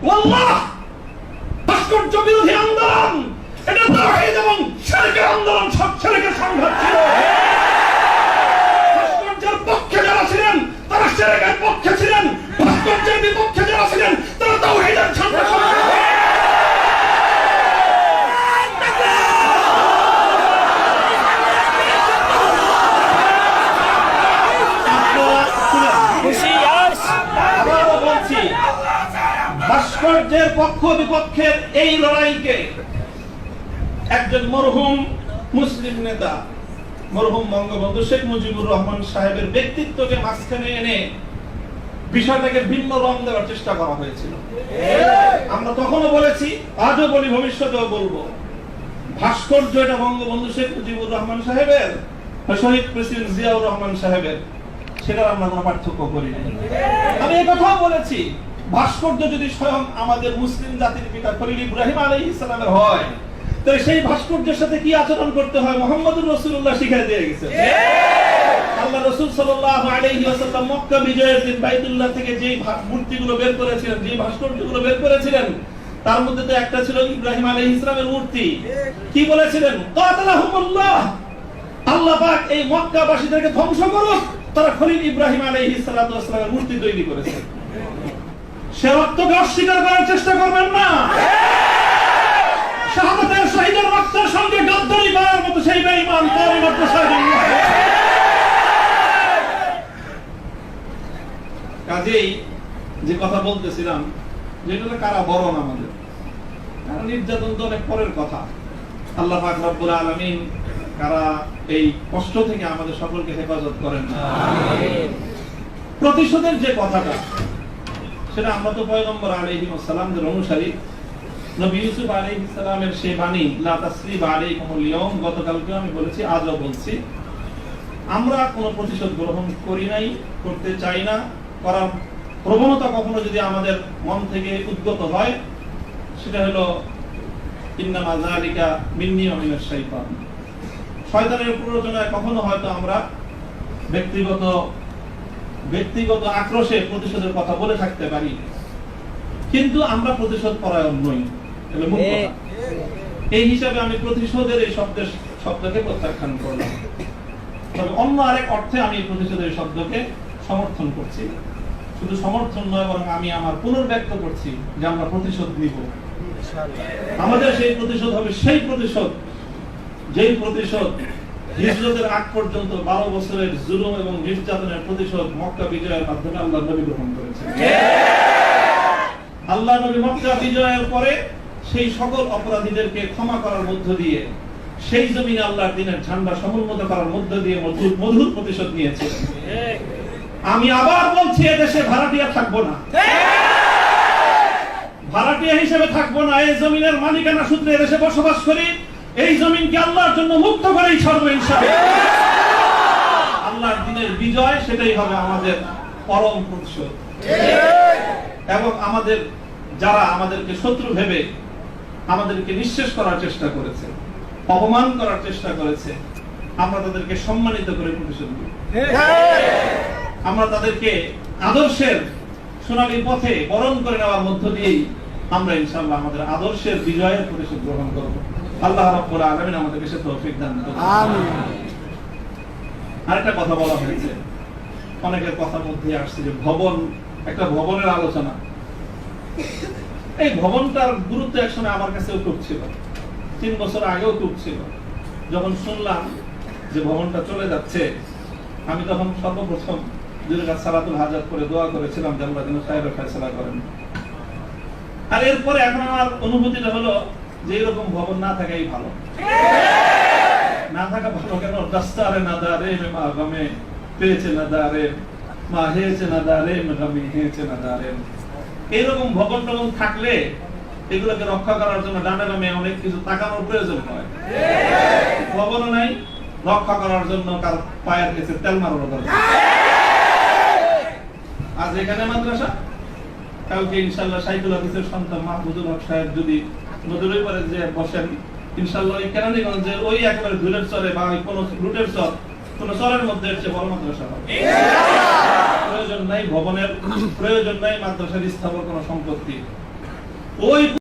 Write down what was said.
আল্লাহ, ভাস্কর্য বিরোধী আন্দোলন এটা তাওহীদ এবং শিরকের আন্দোলন, সব শিরকের সংঘাত ছিল। ভাস্কর্যের পক্ষে যারা ছিলেন তারা শিরকের পক্ষে ছিলেন, ভাস্কর্যের বিপক্ষে যারা ছিলেন তারা তাওহীদের ঝান্ডা ভাস্কর্যের পক্ষ বিপক্ষের এই লড়াইকে একজন মরহুম মুসলিম নেতা, মরহুম বঙ্গবন্ধু শেখ মুজিবুর রহমান সাহেবের ব্যক্তিত্বকে মাঝখানে এনে বিষয়টাকে ভিন্ন রং দেওয়ার চেষ্টা করা হয়েছিল। আমরা তখনও বলেছি, আজও বলি, ভবিষ্যতেও বলবো, ভাস্কর্য এটা বঙ্গবন্ধু শেখ মুজিবুর রহমান সাহেবের, শহীদ প্রেসিডেন্ট জিয়াউর রহমান সাহেবের, সেটা আমরা কোনো পার্থক্য করি না। আমি এই কথাও বলেছি, ভাস্কর্য যদি স্বয়ং আমাদের মুসলিম জাতির পিতা খলিল ইব্রাহিম আলাইহিস সালামের হয়, তাহলে সেই ভাস্কর্যের সাথে কি আচরণ করতে হয় মুহাম্মদুর রাসূলুল্লাহ শিখিয়ে দিয়ে গেছেন। আল্লাহ রাসূল সাল্লাল্লাহু আলাইহি ওয়াসাল্লাম মক্কা বিজয়ের দিন বাইতুল্লাহ থেকে যেই মূর্তিগুলো বের করেছিলেন, যেই ভাস্কর্যগুলো বের করেছিলেন, তার মধ্যে তো একটা ছিল ইব্রাহিম আলাইহিস সালামের মূর্তি। কি বলেছিলেন? কাতালাহুমুল্লাহ, আল্লাহ পাক এই মক্কাবাসীদেরকে ধ্বংস করুক, তারা খলিল ইব্রাহিম আলাইহিস সালাতু ওয়াস সালামের মূর্তি তৈরি করেছে। সে রক্তকে অস্বীকার করার চেষ্টা করবেন না। শাহাদাতের শহীদের রক্তের সঙ্গে গাদ্দারি করার মতো সেই বেঈমান তার মাত্র শহীদ নয়। কাজেই যে কথা বলতেছিলাম, যেটা কারা বরণ আমাদের, কারা নির্যাতন তো অনেক পরের কথা। আল্লাহ পাক রব্বুল আলামিন কারা এই কষ্ট থেকে আমাদের সকলকে হেফাজত করেন। আমিন। প্রতিশোধের যে কথাটা, সেটা আমরা তো পয়গম্বর আলাইহিস সালামের অনুসারী। নবী ইউসুফ আলাইহিস সালামের সেই বাণী, লা তাসরিবা আলাইকুমুল ইয়াউম, গতকালকে আমি বলেছি, আজও বলছি, আমরা কোনো প্রতিশোধ গ্রহণ করি নাই, করতে চাই না। করার প্রবণতা কখনো যদি আমাদের মন থেকে উদ্গত হয়, সেটা হলো ইন্নামা যালিকা মিন্নী ওয়া মিনাশ শাইতান, শয়তানের প্ররোচনায় কখনো হয়তো আমরা ব্যক্তিগত আক্রোশে প্রতিশোধের কথা বলে থাকতে পারি, কিন্তু আমরা প্রতিশোধ পরায়ণ নই। এই হিসাবে আমি প্রতিশোধের এই শব্দকে প্রত্যাখ্যান করলাম। তবে অন্য আরেক অর্থে আমি প্রতিশোধের শব্দকে সমর্থন করছি। শুধু সমর্থন নয়, বরং আমি আমার পুনর্ব্যক্ত করছি যে আমরা প্রতিশোধ নিব। আমাদের সেই প্রতিশোধ হবে সেই প্রতিশোধ, যেই প্রতিশোধ হিজরতের আগ পর্যন্ত 12 বছরের জুলুম এবং নির্যাতনের প্রতিশোধ মক্কা বিজয়ের মাধ্যমে আল্লাহ নবী গ্রহণ করেছেন। আল্লাহ নবী মক্কা বিজয়ের পরে সেই সকল অপরাধীদেরকে ক্ষমা করার মধ্য দিয়ে, সেই জমিনে আল্লাহর দ্বীনের ঝান্ডা সমুন্নত করার মধ্য দিয়ে মধুর প্রতিশোধ নিয়েছিলেন। আমি আবার বলছি, এদেশে ভাড়াটিয়া থাকবো না, ভাড়াটিয়া হিসেবে থাকবো না। এই জমিনের মালিকানা সূত্রে এদেশে বসবাস করি, এই জমিনকে আল্লাহর জন্য মুক্ত করেই ছাড়বো ইনশাআল্লাহ। আল্লাহর দ্বীনের বিজয়, সেটাই হবে আমাদের পরম প্রতিশোধ। এবং আমাদের যারা আমাদেরকে শত্রু ভেবে আমাদেরকে নিঃশেষ করার চেষ্টা করেছে, অপমান করার চেষ্টা করেছে, আমরা তাদেরকে সম্মানিত করে প্রতিশোধ দেব। আমরা তাদেরকে আদর্শের সোনালী পথে বরণ করে নেওয়ার মধ্য দিয়েই আমরা ইনশাআল্লাহ আমাদের আদর্শের বিজয়ের প্রতিশোধ গ্রহণ করব। আল্লাহ রাব্বুল আলামিন আমাদেরকে সে তৌফিক দান করুন। আমিন। আরেকটা কথা বলা হয়েছে, অনেকের কথার মধ্যে আসছে যে ভবন, একটা ভবনের আলোচনা। এই ভবনটার গুরুত্ব একসময় আমার কাছেও খুব ছিল, 3 বছর আগেও খুব ছিল। যখন শুনলাম যে ভবনটা চলে যাচ্ছে, আমি তখন সর্বপ্রথম দুই রাকাত সালাতুল হাজাত করে দোয়া করেছিলাম যে আল্লাহ যেন খায়রের ফয়সালা করেন। আর এরপরে এখন আমার অনুভূতিটা হলো যে এরকম ভবন না থাকাই ভালো। না থাকা ভালো কেন? দাস্তারে না দারে মা গামে পেয়েছে না দারে মা হেয়েছে না দারে গামে হেয়েছে না দারে। এরকম ভবন টবন থাকলে এগুলোকে রক্ষা করার জন্য ডানে বামে অনেক কিছু তাকানোর প্রয়োজন হয়। ভবনও নাই, রক্ষা করার জন্য কার পায়ের কাছে তেল মারার দরকার। আজ এখানে মাদ্রাসা, কালকে ইনশাআল্লাহ সাইকুল হাদিসের সন্তান মাহমুদুল হক সাহেব যদি নদীর পারে যে বসেন, ইনশাআল্লাহ এই কেরানীগঞ্জের ওই একেবারে ধুলের চরে বা কোন রুটের চর, কোন চরের মধ্যে এসে বড় মাদ্রাসা হবে। প্রয়োজন নাই ভবনের, প্রয়োজন নাই মাদ্রাসার স্থাপন কোন সম্পত্তি। ওই